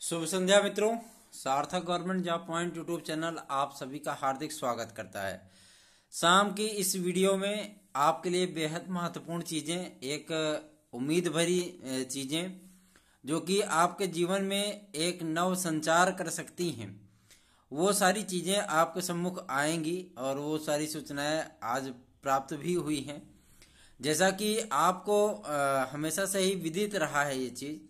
शुभ संध्या मित्रों। सार्थक government job point YouTube channel आप सभी का हार्दिक स्वागत करता है। शाम की इस वीडियो में आपके लिए बेहद महत्वपूर्ण चीजें, एक उम्मीद भरी चीजें जो कि आपके जीवन में एक नव संचार कर सकती हैं, वो सारी चीजें आपके सम्मुख आएंगी और वो सारी सूचनाएं आज प्राप्त भी हुई हैं। जैसा कि आपको हमेशा से ही विदित रहा है ये चीज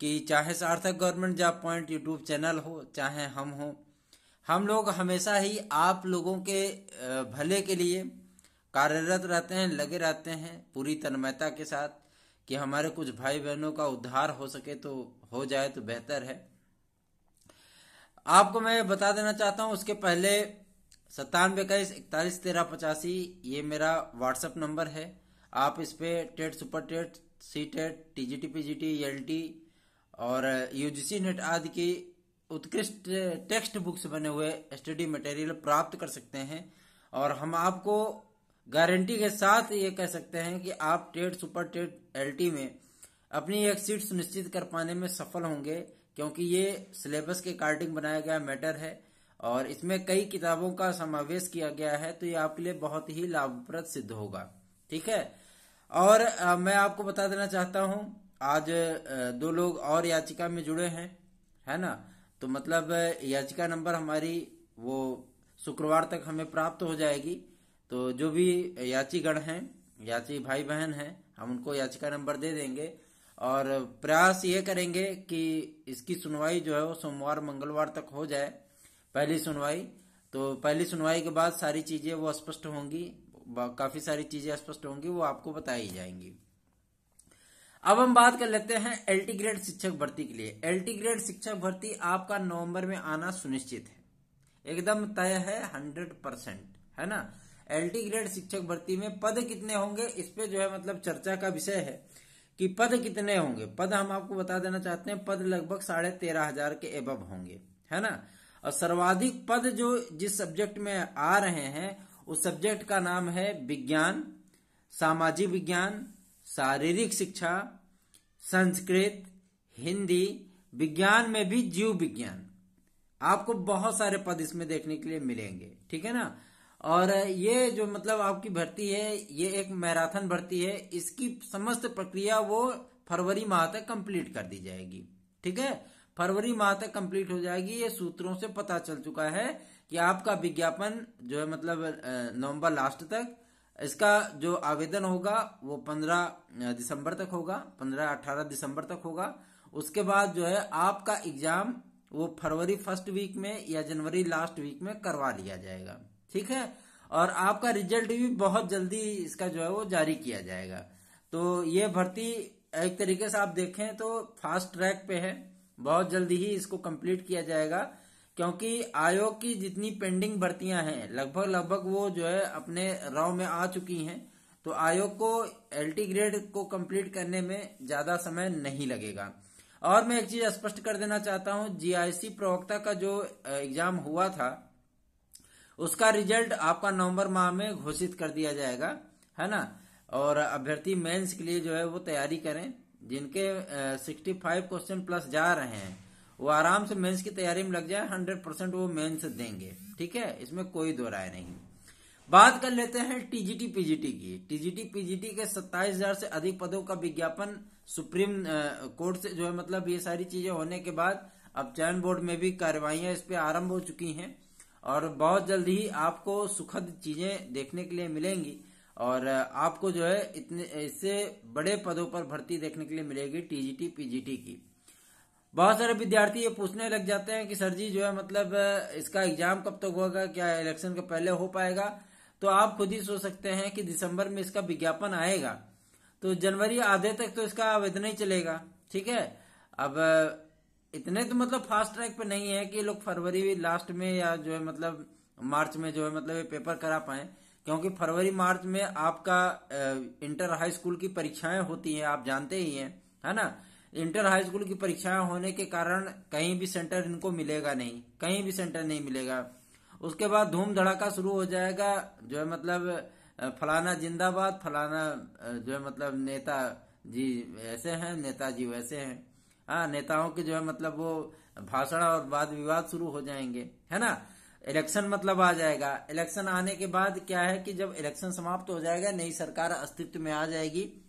कि चाहे सार्थक government job point YouTube channel हो, चाहे हम लोग हमेशा ही आप लोगों के भले के लिए कार्यरत रहते हैं, लगे रहते हैं पूरी तन्मयता के साथ कि हमारे कुछ भाई बहनों का उद्धार हो सके तो हो जाए तो बेहतर है। आपको मैं बता देना चाहता हूं उसके पहले 9721411385 ये मेरा व्हाट्सएप नंबर है। आप इस पे TET, super TET, C TET, TGT, PGT, LT और यूजीसी नेट आदि की उत्कृष्ट टेक्स्ट बुक्स बने हुए स्टडी मटेरियल प्राप्त कर सकते हैं। और हम आपको गारंटी के साथ ये कह सकते हैं कि आप टेट, सुपर टेट, एलटी में अपनी एक सीट सुनिश्चित कर पाने में सफल होंगे, क्योंकि ये सिलेबस के अकॉर्डिंग बनाया गया मैटर है और इसमें कई किताबों का समावेश किया गया है, तो ये आपके लिए बहुत ही लाभप्रद सिद्ध होगा। ठीक है। और मैं आपको बता देना चाहता हूं आज दो लोग और याचिका में जुड़े हैं, है ना। तो मतलब याचिका नंबर हमारी वो शुक्रवार तक हमें प्राप्त हो जाएगी। तो जो भी याचीगण हैं, याची भाई बहन हैं, हम उनको याचिका नंबर दे देंगे और प्रयास ये करेंगे कि इसकी सुनवाई जो है वो सोमवार मंगलवार तक हो जाए, पहली सुनवाई। तो पहली सुनवाई के बाद सारी चीजें वो स्पष्ट होंगी, काफी सारी चीजें स्पष्ट होंगी, वो आपको बताई जाएंगी। अब हम बात कर लेते हैं एलटी ग्रेड शिक्षक भर्ती के लिए। एलटी ग्रेड शिक्षक भर्ती आपका नवंबर में आना सुनिश्चित है, एकदम तय है, 100%, है ना। एलटी ग्रेड शिक्षक भर्ती में पद कितने होंगे, इस पे जो है मतलब चर्चा का विषय है कि पद कितने होंगे। पद हम आपको बता देना चाहते हैं, पद लगभग 13,500 के एबव होंगे, है ना। और सर्वाधिक पद जो जिस सब्जेक्ट में आ रहे हैं उस सब्जेक्ट का नाम है विज्ञान, सामाजिक विज्ञान, शारीरिक शिक्षा, संस्कृत, हिंदी, विज्ञान में भी जीव विज्ञान। आपको बहुत सारे पद इसमें देखने के लिए मिलेंगे, ठीक है ना। और ये जो मतलब आपकी भर्ती है ये एक मैराथन भर्ती है, इसकी समस्त प्रक्रिया वो फरवरी माह तक कंप्लीट कर दी जाएगी। ठीक है, फरवरी माह तक कंप्लीट हो जाएगी। ये सूत्रों से पता चल चुका है कि आपका विज्ञापन जो है मतलब नवंबर लास्ट तक, इसका जो आवेदन होगा वो 15 दिसंबर तक होगा, 15-18 दिसंबर तक होगा। उसके बाद जो है आपका एग्जाम वो फरवरी फर्स्ट वीक में या जनवरी लास्ट वीक में करवा लिया जाएगा। ठीक है, और आपका रिजल्ट भी बहुत जल्दी इसका जो है वो जारी किया जाएगा। तो ये भर्ती एक तरीके से आप देखें तो फास्ट ट्रैक पे है, बहुत जल्दी ही इसको कंप्लीट किया जाएगा, क्योंकि आयोग की जितनी पेंडिंग भर्तियां हैं लगभग वो जो है अपने राव में आ चुकी हैं। तो आयोग को एलटी ग्रेड को कंप्लीट करने में ज्यादा समय नहीं लगेगा। और मैं एक चीज स्पष्ट कर देना चाहता हूं, जीआईसी प्रवक्ता का जो एग्जाम हुआ था उसका रिजल्ट आपका नवंबर माह में घोषित कर दिया जाएगा, है ना। और अभ्यर्थी मेंस के लिए जो है वो तैयारी करें। जिनके 65 क्वेश्चन प्लस जा रहे हैं वो आराम से मेंस की तैयारी में लग जाए, 100% वो मेंस देंगे। ठीक है, इसमें कोई दो राय नहीं। बात कर लेते हैं टीजीटी पीजीटी की। टीजीटी पीजीटी के 27,000 से अधिक पदों का विज्ञापन सुप्रीम कोर्ट से जो है मतलब ये सारी चीजें होने के बाद अब चयन बोर्ड में भी कार्रवाइयां इस पे आरंभ हो चुकी हैं और बहुत जल्द ही आपको सुखद चीजें देखने के लिए मिलेंगी और आपको जो है इतने इससे बड़े पदों पर भर्ती देखने के लिए मिलेगी टीजीटी पीजीटी की। बहुत सारे विद्यार्थी ये पूछने लग जाते हैं कि सर जी जो है मतलब इसका एग्जाम कब तक होगा, क्या इलेक्शन के पहले हो पाएगा। तो आप खुद ही सोच सकते हैं कि दिसंबर में इसका विज्ञापन आएगा तो जनवरी आधे तक तो इसका आवेदन ही चलेगा। ठीक है, अब इतने तो मतलब फास्ट ट्रैक पे नहीं है कि लोग फरवरी लास्ट में या जो है मतलब मार्च में जो है मतलब ये पेपर करा पाए, क्योंकि फरवरी मार्च में आपका इंटर हाई स्कूल की परीक्षाएं होती हैं, आप जानते ही हैं, है ना। इंटर हाई स्कूल की परीक्षाएं होने के कारण कहीं भी सेंटर इनको मिलेगा नहीं, कहीं भी सेंटर नहीं मिलेगा। उसके बाद धूम धड़ाका शुरू हो जाएगा, जो है मतलब फलाना जिंदाबाद, फलाना जो है मतलब नेता जी ऐसे हैं, नेताजी वैसे हैं, हाँ, नेताओं के जो है मतलब वो भाषण और वाद विवाद शुरू हो जाएंगे, है ना। इलेक्शन मतलब आ जाएगा। इलेक्शन आने के बाद क्या है कि जब इलेक्शन समाप्त हो जाएगा, नई सरकार अस्तित्व में आ जाएगी,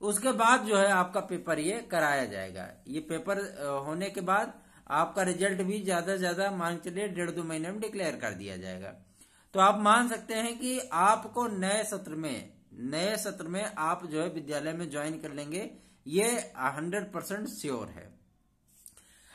उसके बाद जो है आपका पेपर ये कराया जाएगा। ये पेपर होने के बाद आपका रिजल्ट भी ज्यादा से ज्यादा मान चलिए 1.5-2 महीने में डिक्लेयर कर दिया जाएगा। तो आप मान सकते हैं कि आपको नए सत्र में आप जो है विद्यालय में ज्वाइन कर लेंगे, ये 100% श्योर है।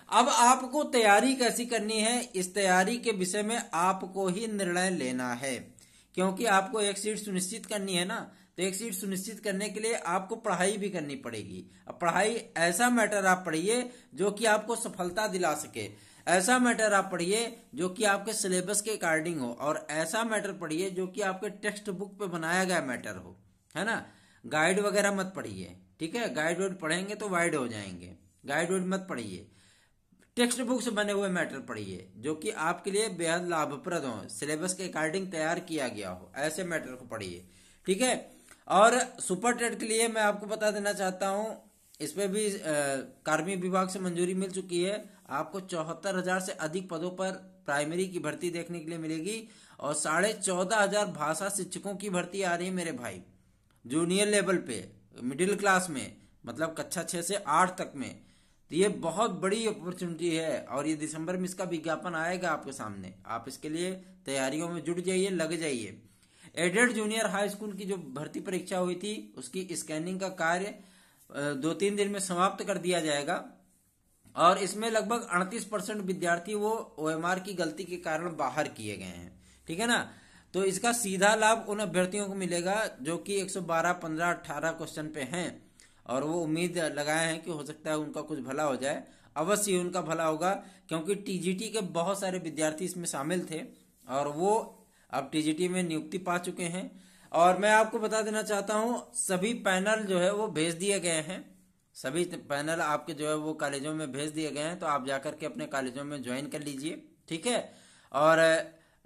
अब आपको तैयारी कैसी करनी है, इस तैयारी के विषय में आपको ही निर्णय लेना है, क्योंकि आपको एक सीट सुनिश्चित करनी है ना। तो एक सीट सुनिश्चित करने के लिए आपको पढ़ाई भी करनी पड़ेगी। अब पढ़ाई ऐसा मैटर आप पढ़िए जो कि आपको सफलता दिला सके, ऐसा मैटर आप पढ़िए जो कि आपके सिलेबस के अकॉर्डिंग हो, और ऐसा मैटर पढ़िए जो कि आपके टेक्स्ट बुक पे बनाया गया मैटर हो, है ना। गाइड वगैरह मत पढ़िए, ठीक है। गाइड वाइड पढ़ेंगे तो वाइड हो जाएंगे, गाइड वाइड मत पढ़िए। टेक्स्ट बुक से बने हुए मैटर पढ़िए जो कि आपके लिए बेहद लाभप्रद हो, सिलेबस के अकॉर्डिंग तैयार किया गया हो, ऐसे मैटर को पढ़िए, ठीक है। और सुपर टेट के लिए मैं आपको बता देना चाहता हूं, इस पे भी कार्मिक विभाग से मंजूरी मिल चुकी है। आपको 74,000 से अधिक पदों पर प्राइमरी की भर्ती देखने के लिए मिलेगी, और 14,500 भाषा शिक्षकों की भर्ती आ रही है मेरे भाई, जूनियर लेवल पे, मिडिल क्लास में, मतलब कक्षा 6 से 8 तक में। तो ये बहुत बड़ी अपॉर्चुनिटी है, और ये दिसंबर में इसका विज्ञापन आएगा आपके सामने। आप इसके लिए तैयारियों में जुट जाइए, लग जाइए। एडेड जूनियर हाई स्कूल की जो भर्ती परीक्षा हुई थी, उसकी स्कैनिंग का कार्य 2-3 दिन में समाप्त कर दिया जाएगा, और इसमें लगभग 38% विद्यार्थी वो OMR की गलती के कारण बाहर किए गए हैं, ठीक है ना। तो इसका सीधा लाभ उन अभ्यर्थियों को मिलेगा जो कि 112, 15, 18 क्वेश्चन पे हैं, और वो उम्मीद लगाए हैं कि हो सकता है उनका कुछ भला हो जाए। अवश्य उनका भला होगा, क्योंकि TGT के बहुत सारे विद्यार्थी इसमें शामिल थे, और वो अब TGT में नियुक्ति पा चुके हैं। और मैं आपको बता देना चाहता हूं, सभी पैनल जो है वो भेज दिए गए हैं, सभी पैनल आपके जो है वो कॉलेजों में भेज दिए गए हैं। तो आप जाकर के अपने कॉलेजों में ज्वाइन कर लीजिए, ठीक है। और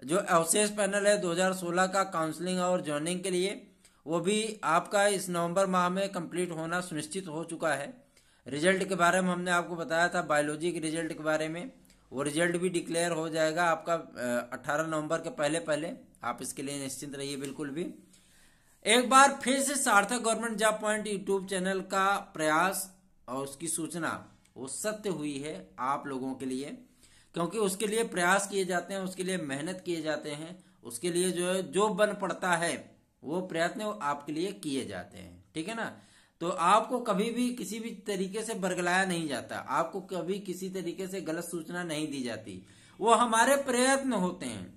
जो अवशेष पैनल है 2016 का काउंसलिंग और ज्वाइनिंग के लिए, वो भी आपका इस नवंबर माह में कंप्लीट होना सुनिश्चित हो चुका है। रिजल्ट के बारे में हमने आपको बताया था, बायोलॉजी के रिजल्ट के बारे में, वो रिजल्ट भी डिक्लेयर हो जाएगा आपका 18 नवंबर के पहले। आप इसके लिए निश्चिंत रहिए बिल्कुल भी। एक बार फिर से सार्थक government job point YouTube channel का प्रयास और उसकी सूचना वो सत्य हुई है आप लोगों के लिए, क्योंकि उसके लिए प्रयास किए जाते हैं, उसके लिए मेहनत किए जाते हैं, उसके लिए जो है जो बन पड़ता है वो प्रयत्न आपके लिए किए जाते हैं, ठीक है ना। तो आपको कभी भी किसी भी तरीके से बरगलाया नहीं जाता, आपको कभी किसी तरीके से गलत सूचना नहीं दी जाती। वो हमारे प्रयत्न होते हैं,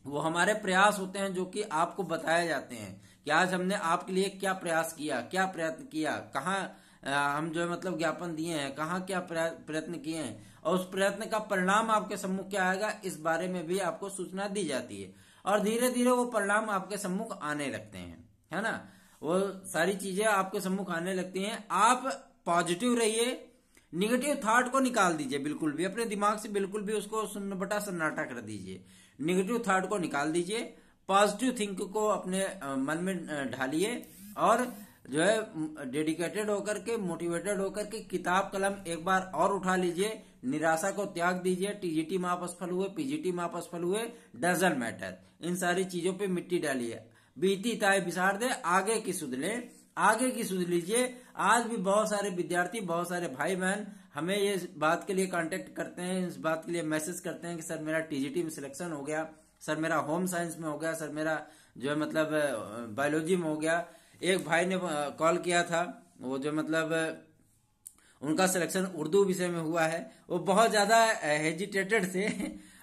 वो हमारे प्रयास होते हैं जो कि आपको बताए जाते हैं कि आज हमने आपके लिए क्या प्रयास किया, क्या प्रयत्न किया, कहाँ हम जो है मतलब ज्ञापन दिए हैं, कहाँ क्या प्रयत्न किए हैं, और उस प्रयत्न का परिणाम आपके सम्मुख क्या आएगा, इस बारे में भी आपको सूचना दी जाती है। और धीरे धीरे वो परिणाम आपके सम्मुख आने लगते हैं, है ना। वो सारी चीजें आपके सम्मुख आने लगती हैं। आप पॉजिटिव रहिए, निगेटिव थॉट को निकाल दीजिए, बिल्कुल भी अपने दिमाग से बिल्कुल भी उसको सुन्न बटा सन्नाटा कर दीजिए। निगेटिव थॉट को निकाल दीजिए, पॉजिटिव थिंक को अपने मन में ढालिए, और जो है डेडिकेटेड होकर के, मोटिवेटेड होकर के किताब कलम एक बार और उठा लीजिए, निराशा को त्याग दीजिए। TGT में आप असफल हुए, PGT में आप असफल हुए, डजंट मैटर, इन सारी चीजों पे मिट्टी डालिए। बीती ताय बिसार दे, आगे की सुध ले, आगे की सुध लीजिए। आज भी बहुत सारे विद्यार्थी, बहुत सारे भाई बहन हमें ये बात के लिए कांटेक्ट करते हैं, इस बात के लिए मैसेज करते हैं कि सर मेरा TGT में सिलेक्शन हो गया, सर मेरा होम साइंस में हो गया, सर मेरा जो है मतलब बायोलॉजी में हो गया। एक भाई ने कॉल किया था, वो जो मतलब उनका सिलेक्शन उर्दू विषय में हुआ है, वो बहुत ज्यादा हेजिटेटेड थे,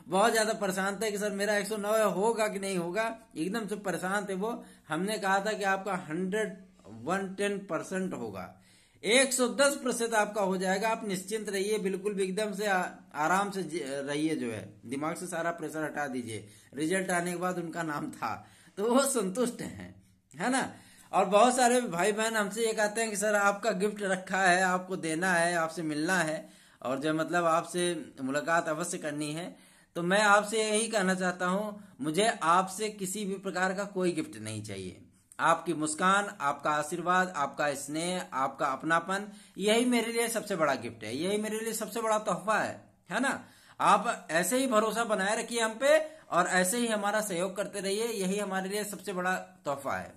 बहुत ज्यादा परेशान थे कि सर मेरा 109 होगा कि नहीं होगा, एकदम से परेशान थे वो। हमने कहा था कि आपका 110% होगा, 110% आपका हो जाएगा, आप निश्चिंत रहिए, बिल्कुल भी एकदम से आराम से रहिए, जो है दिमाग से सारा प्रेशर हटा दीजिए। रिजल्ट आने के बाद उनका नाम था, तो वो संतुष्ट हैं, है ना। और बहुत सारे भाई बहन हमसे ये कहते हैं कि सर आपका गिफ्ट रखा है, आपको देना है, आपसे मिलना है, और जो मतलब आपसे मुलाकात अवश्य करनी है। तो मैं आपसे यही कहना चाहता हूं, मुझे आपसे किसी भी प्रकार का कोई गिफ्ट नहीं चाहिए, आपकी मुस्कान, आपका आशीर्वाद, आपका स्नेह, आपका अपनापन, यही मेरे लिए सबसे बड़ा गिफ्ट है, यही मेरे लिए सबसे बड़ा तोहफा है ना। आप ऐसे ही भरोसा बनाए रखिए हम पे और ऐसे ही हमारा सहयोग करते रहिए, यही हमारे लिए सबसे बड़ा तोहफा है।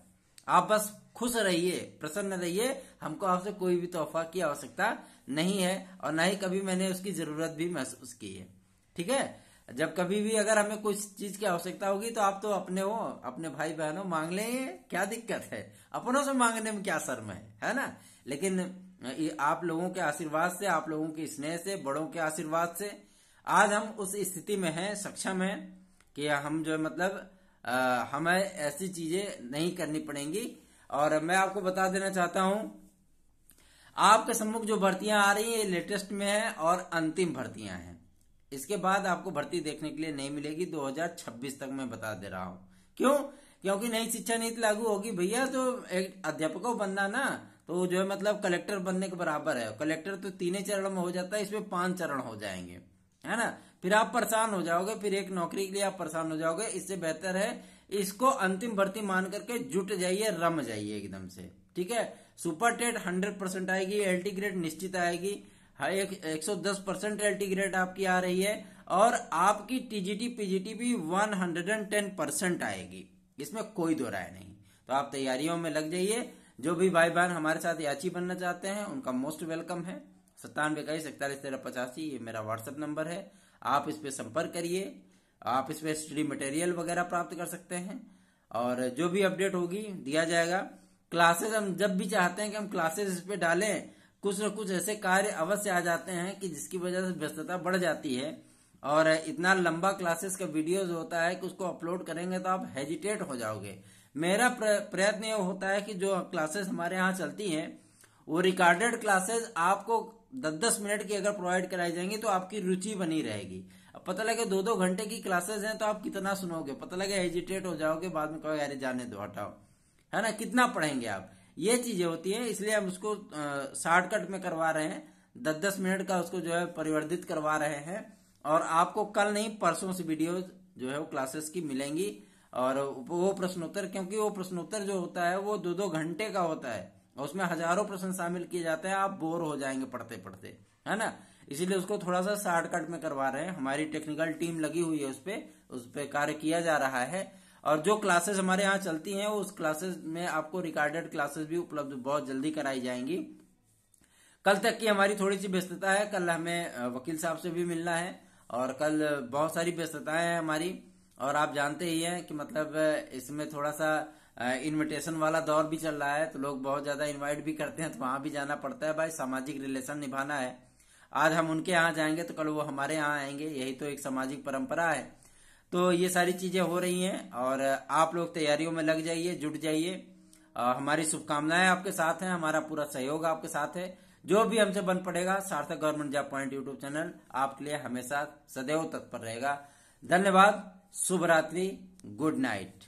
आप बस खुश रहिए, प्रसन्न रहिए, हमको आपसे कोई भी तोहफा की आवश्यकता नहीं है और ना ही कभी मैंने उसकी जरूरत भी महसूस की है। ठीक है, जब कभी भी अगर हमें कुछ चीज की आवश्यकता होगी तो आप तो अपने हो, अपने भाई बहनों मांग लेंगे, क्या दिक्कत है, अपनों से मांगने में क्या शर्म है ना। लेकिन आप लोगों के आशीर्वाद से, आप लोगों के स्नेह से, बड़ों के आशीर्वाद से आज हम उस स्थिति में हैं, सक्षम हैं कि हम जो मतलब हमें ऐसी चीजें नहीं करनी पड़ेंगी। और मैं आपको बता देना चाहता हूं, आपके सम्मुख जो भर्तियां आ रही है लेटेस्ट में है और अंतिम भर्तियां हैं। इसके बाद आपको भर्ती देखने के लिए नहीं मिलेगी 2026 तक, मैं बता दे रहा हूं। क्यों? क्योंकि नई शिक्षा नीति लागू होगी भैया, तो एक अध्यापकों बनना ना तो जो है मतलब कलेक्टर बनने के बराबर है। कलेक्टर तो 3 चरण में हो जाता है, इसमें 5 चरण हो जाएंगे, है ना। फिर आप परेशान हो जाओगे, फिर एक नौकरी के लिए आप परेशान हो जाओगे। इससे बेहतर है इसको अंतिम भर्ती मान करके जुट जाइए, रम जाइए एकदम से। ठीक है, सुपर टेट 100% आएगी, एलटी ग्रेड निश्चित आएगी, 110% एलटी ग्रेड आपकी आ रही है और आपकी टीजीटी पीजीटी भी 110% आएगी, इसमें कोई दो राय नहीं। तो आप तैयारियों में लग जाइए। जो भी भाई बहन हमारे साथ याची बनना चाहते हैं उनका मोस्ट वेलकम है। 9721411385 ये मेरा व्हाट्सएप नंबर है, आप इस पे संपर्क करिए। आप इस पे स्टडी मटेरियल वगैरह प्राप्त कर सकते हैं और जो भी अपडेट होगी दिया जाएगा। क्लासेस हम जब भी चाहते हैं कि हम क्लासेस इस पे डालें, कुछ न कुछ ऐसे कार्य अवश्य आ जाते हैं कि जिसकी वजह से व्यस्तता बढ़ जाती है और इतना लंबा क्लासेस का वीडियोज होता है कि उसको अपलोड करेंगे तो आप हेजिटेट हो जाओगे। मेरा प्रयत्न ये होता है कि जो क्लासेस हमारे यहाँ चलती हैं वो रिकॉर्डेड क्लासेस आपको 10-10 मिनट की अगर प्रोवाइड कराई जाएंगी तो आपकी रुचि बनी रहेगी। अब पता लगे 2-2 घंटे की क्लासेस हैं तो आप कितना सुनोगे, पता लगे हेजिटेट हो जाओगे, बाद में कहो यार जाने दो, हटाओ, है ना, कितना पढ़ेंगे आप। ये चीजें होती हैं, इसलिए हम उसको शॉर्टकट में करवा रहे हैं, 10-10 मिनट का उसको जो है परिवर्तित करवा रहे हैं और आपको कल नहीं परसों से वीडियो जो है वो क्लासेस की मिलेंगी। और वो प्रश्नोत्तर, क्योंकि वो प्रश्नोत्तर जो होता है वो 2-2 घंटे का होता है और उसमें हजारों प्रश्न शामिल किए जाते हैं, आप बोर हो जाएंगे पढ़ते पढ़ते, है ना। इसीलिए उसको थोड़ा सा शॉर्टकट में करवा रहे हैं। हमारी टेक्निकल टीम लगी हुई है, उस पे कार्य किया जा रहा है और जो क्लासेस हमारे यहाँ चलती हैं उस क्लासेस में आपको रिकॉर्डेड क्लासेस भी उपलब्ध बहुत जल्दी कराई जाएंगी। कल तक की हमारी थोड़ी सी व्यस्तता है, कल हमें वकील साहब से भी मिलना है और कल बहुत सारी व्यस्तताएं हैं हमारी। और आप जानते ही हैं कि मतलब इसमें थोड़ा सा इनविटेशन वाला दौर भी चल रहा है, तो लोग बहुत ज्यादा इनवाइट भी करते हैं, तो वहां भी जाना पड़ता है भाई, सामाजिक रिलेशन निभाना है। आज हम उनके यहाँ जाएंगे तो कल वो हमारे यहाँ आएंगे, यही तो एक सामाजिक परंपरा है। तो ये सारी चीजें हो रही हैं और आप लोग तैयारियों में लग जाइए, जुट जाइए। हमारी शुभकामनाएं आपके साथ हैं, हमारा पूरा सहयोग आपके साथ है। जो भी हमसे बन पड़ेगा, सार्थक government job point YouTube channel आपके लिए हमेशा सदैव तत्पर रहेगा। धन्यवाद, शुभ रात्रि, गुड नाइट।